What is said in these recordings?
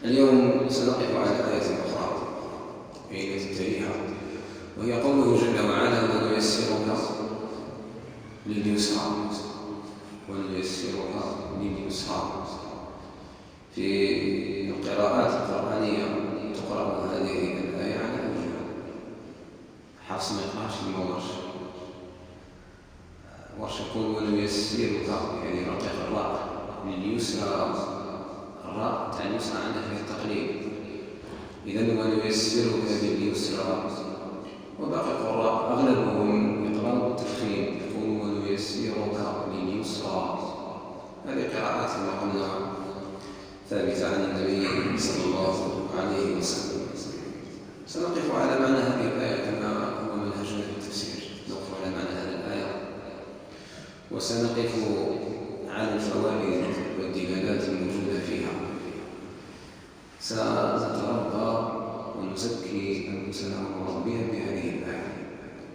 اليوم سنقف على آية أخرى في تليها، وهي قوله جل وعلا: ونيسرك لليسرى ونيسرك لليسرى. في القراءات القرآنية تقرأ هذه الآية على وجه حفص نقاش وورش. ورش يقول: ونيسرك، يعني رقيق الراء، لليسرى. الراء تعني يسرى عندها في التقليل، إذن ونيسرك لليسرى. وباقي القراء أغلبهم يقرأون بالتفخيم، يقول: ونيسرك لليسرى. هذه قراءات كما قلنا ثابتة عن النبي صلى الله عليه وسلم. سنقف على معنى هذه الآية كما هو منهجنا في التفسير، نقف على معنى هذه الآية وسنقف على الفوائد والدلالات الموجودة فيها. سنتربى ونزكي أنفسنا ونربيها بهذه الآية،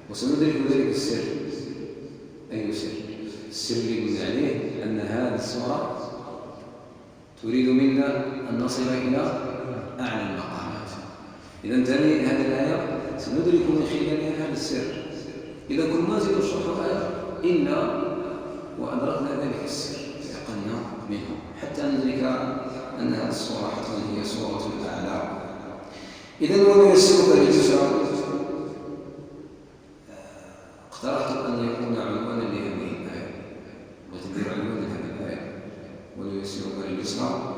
وسندرك ذلك السر. أي سر؟ السر اللي قلنا عليه أن هذه السورة تريد منا أن نصل إلى أعلى المقامات. إذا انتهي هذه الآية سندرك من خلالها هذا السر. إذا كنا ما نزيد نشرح الآية إلا وأدركنا ذلك السر، تيقنا منه حتى ندرك أن هذه السورة حتما هي سورة الأعلى. إذا ونيسرك لليسرى، اقترحت أن يكون عنوانا لهذه الآية وتدير عنوانا لهذه الآية: ونيسرك لليسرى،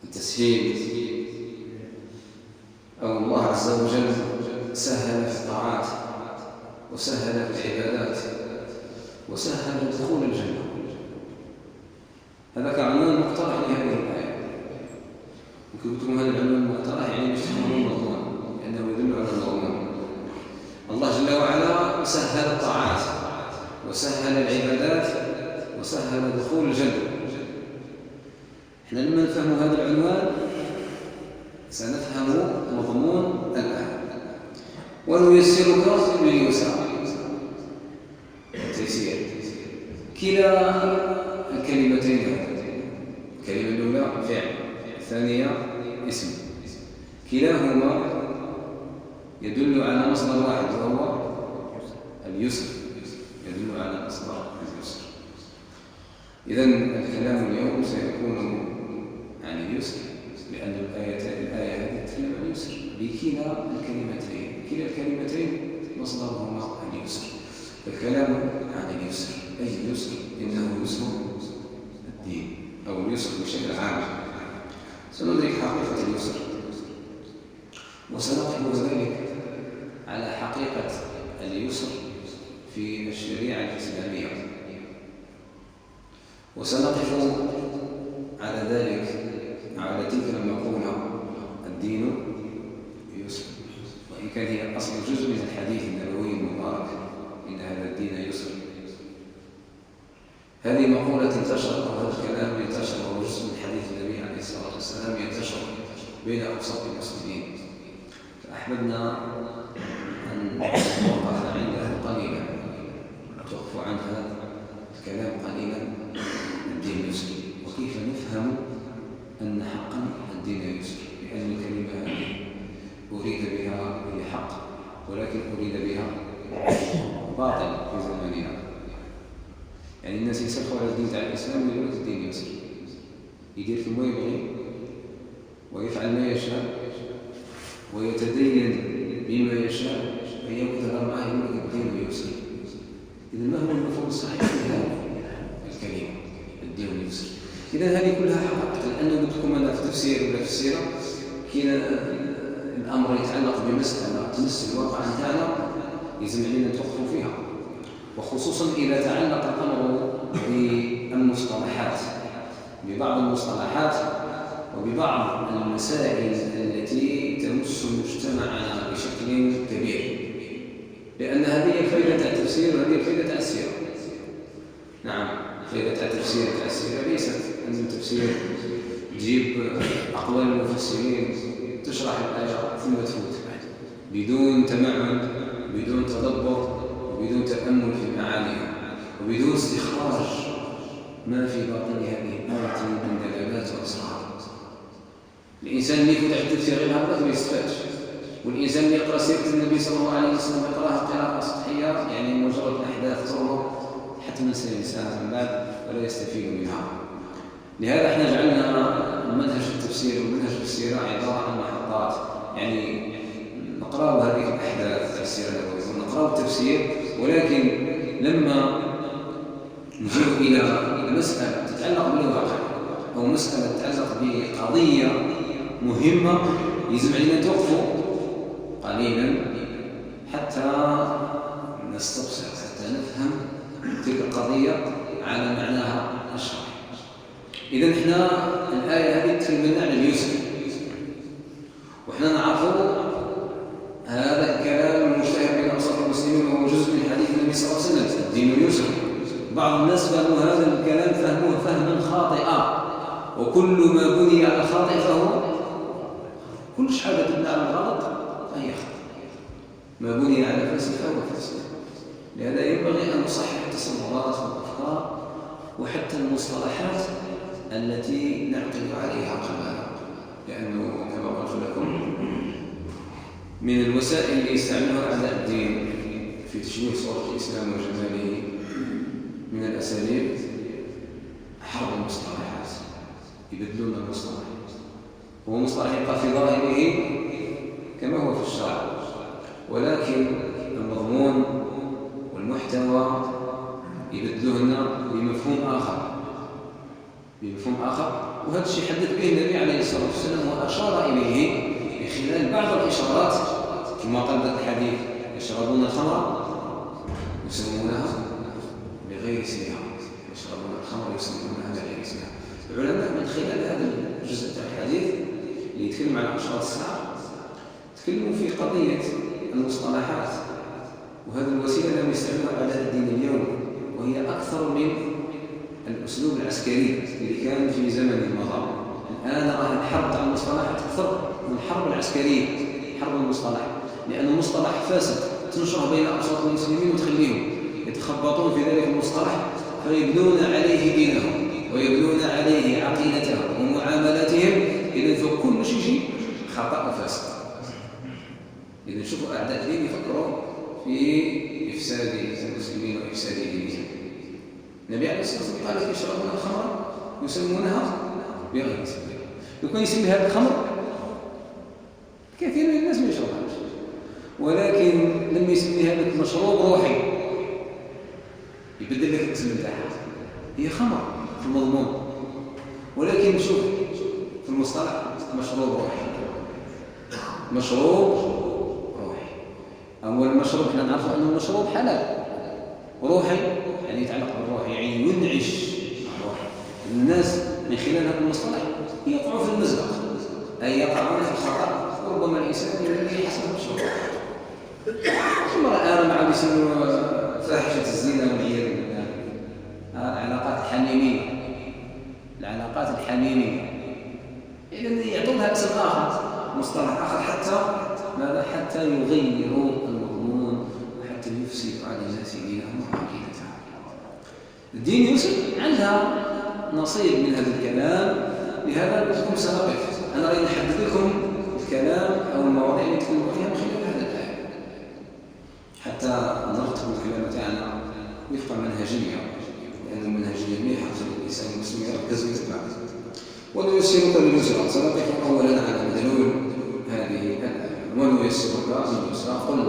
التسهيل، أو الله عز وجل سهل في الطاعات وسهل في العبادات وسهل دخول الجنة. هذا كعنوان مقترح لهذه الآية. ممكن تكون هذا العنوان المقترح يعني تفهمون المضمون، لأنه يدل على المضمون. الله جل وعلا سهل الطاعات وسهل العبادات وسهل دخول الجنة. احنا لما نفهم هذا العنوان سنفهم مضمون الآية. ونيسرك لليسرى، التيسير. كلا الكلمتين، الكلمة الأولى فعل، الثانية اسم، كلاهما يدل على مصدر واحد وهو اليسر، يدل على مصدر اليسر. إذن الكلام اليوم سيكون عن اليسر، لأن الآية هذه تتكلم عن اليسر بكلا الكلمتين. كلا الكلمتين مصدرهما اليسر، الكلام عن اليسر. أي اليسر؟ إنه يسر الدين أو اليسر بشكل عام. سندرك حقيقة اليسر وسنقف ذلك على حقيقة اليسر في الشريعة الإسلامية، وسنقف على ذلك على تلك المقولة: الدين يسر. وإن كان هي أصل جزء من الحديث النبوي المبارك: إن هذا الدين يسر. هذه مقولة انتشرت، وهذا الكلام ينتشر، وهو جزء من حديث النبي عليه الصلاة والسلام ينتشر بين أوساط المسلمين. فأحببنا أن نوقف عندها قليلا، توقف عن هذا الكلام قليلا: الدين يسر. وكيف نفهم أن حقا الدين يسر؟ لأن الكلمة هذه أريد بها هي حق، ولكن أريد بها باطل في زماننا. يعني الناس يسلخوا على الدين تاع الإسلام ويقولوا الدين يسر، يدير كما يبغي ويفعل ما يشاء ويتدين بما يشاء، فيبتغى معه يقول الدين يسر. إذا ما هو المفهوم الصحيح في هذه الكلمة الدين يسر؟ إذا هذه كلها حقائق، لأنه قلت لكم أنا في تفسير ولا في السيرة كاين الأمر يتعلق بمسألة تمس الواقع نتاعنا يلزم علينا نتوقفوا فيها، وخصوصا إذا تعلق الأمر بالمصطلحات، ببعض المصطلحات وببعض المسائل التي تمس مجتمعنا بشكل كبير، لأن هذه الفائدة تاع التفسير وهذه الفائدة تاع السيرة. نعم، الفائدة تاع التفسير تاع السيرة ليست أن التفسير تجيب أقوال المفسرين تشرح الآية ثم تفوت بدون تمعن، بدون تدبر، وبدون تأمل في معانيها، وبدون استخراج ما في باطن هذه الآية من دلالات وأسرار. الإنسان اللي يفوت على التفسير غير هكذا ما يستفادش. والإنسان اللي يقرأ سيرة النبي صلى الله عليه وسلم يقرأها قراءة سطحية يعني مجرد أحداث تمر حتى ننسى الإنسان من بعد ولا يستفيد منها. لهذا احنا جعلنا منهج التفسير ومنهج السيرة عبارة عن محطات، يعني نقرأ هذه الأحداث تاع السيرة النبوية ونقرأ التفسير، ولكن لما نجيب إلى مسألة تتعلق بالواقع أو مسألة تتعلق بقضية مهمة يجب علينا توقفوا قليلا حتى نستبصر، حتى نفهم تلك القضية على معناها الشرعي. إذا احنا الآية هذه تكلمنا عن اليسر، وإحنا نعرفوا هذا الكلام المشتهر بين أوساط المسلمين وهو جزء من حديث النبي صلى الله عليه وسلم الدين يسر. بعض الناس فهموا هذا الكلام فهموه فهما خاطئا، وكل ما بني على خاطئ فهو كل حاجة تبنى على الغلط فهي خطأ، ما بني على فاسد فهو فاسد. لهذا ينبغي أن نصحح التصورات والأفكار وحتى المصطلحات التي نعقد عليها قبلا، لأنه كما قلت لكم من الوسائل اللي يستعملها أعداء الدين في تشويه صورة الإسلام وجماله من الأساليب حرب المصطلحات. يبدلون المصطلح، هو مصطلح يبقى في ظاهره كما هو في الشرع، ولكن المضمون والمحتوى يبدلوهن بمفهوم آخر، وهذا الشيء حدث به النبي عليه الصلاة والسلام وأشار إليه من خلال بعض الإشارات كما قال ذلك الحديث: يشربون الخمر يسمونها بغير اسمها، يشربون الخمر يسمونها بغير اسمها. العلماء من خلال هذا الجزء تاع الحديث اللي يتكلم عن أشراط الساعة تكلموا في قضية المصطلحات، وهذه الوسيلة لم يستعملها أعداء الدين اليوم، وهي أكثر من الأسلوب العسكري اللي كان في زمن مضى. الآن راه الحرب على المصطلحات أكثر من الحرب العسكرية، حرب المصطلح، لأن المصطلح فاسد تنشره بين أوساط المسلمين وتخليهم يتخبطون في ذلك المصطلح فيبنون عليه دينهم ويبنون عليه عقيدتهم ومعاملاتهم. إذن فكل شيء خطأ وفاسد. إذن شوفوا أعداء الدين يفكروا في إفساد المسلمين وإفساد دينهم. النبي عليه الصلاة والسلام قال: يشربون الخمر يسمونها بغير اسمها. لو كان يسمي هذا الخمر كثير من الناس ما يشربهاش، ولكن لما يسمي هذا المشروب روحي يبدل لك الاسم بتاعها، هي خمر في المضمون، ولكن شوف في المصطلح مشروب روحي. أول المشروب احنا نعرف أنه المشروب حلال، روحي يعني يتعلق بالروح، يعني ينعش الروح. الناس من خلال هذا المصطلح يقعوا في المزق، أي يقعون في الخطأ، وربما الإنسان الذي حسب الشروط. ثم الآن مع باسم فاحشة الزنا والعياذ بالله، العلاقات الحميمية، إذن يعطون لها اسم آخر، مصطلح آخر، حتى يغيروا المضمون وحتى يفسدوا على الناس دينهم وعقيدتهم. الدين يوسف عندها نصيب من هذا الكلام، لهذا قلت لكم سنقف. أنا أريد أحدد لكم الكلام أو المواضيع اللي نتكلم فيها من خلال هذا الآية حتى نرتب الكلام تاعنا وفق منهجية، لأن المنهجية مليحة خلي الإنسان المسلم يركز ويتبع. ونيسرك لليسرى، سنقف أولا على مدلول هذه الآية. ونيسرك لليسرى، قلنا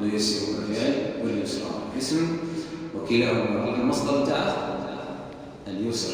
نيسرك الفعل واليسرى اسم، وكلاهما المصدر تاعه اليسر.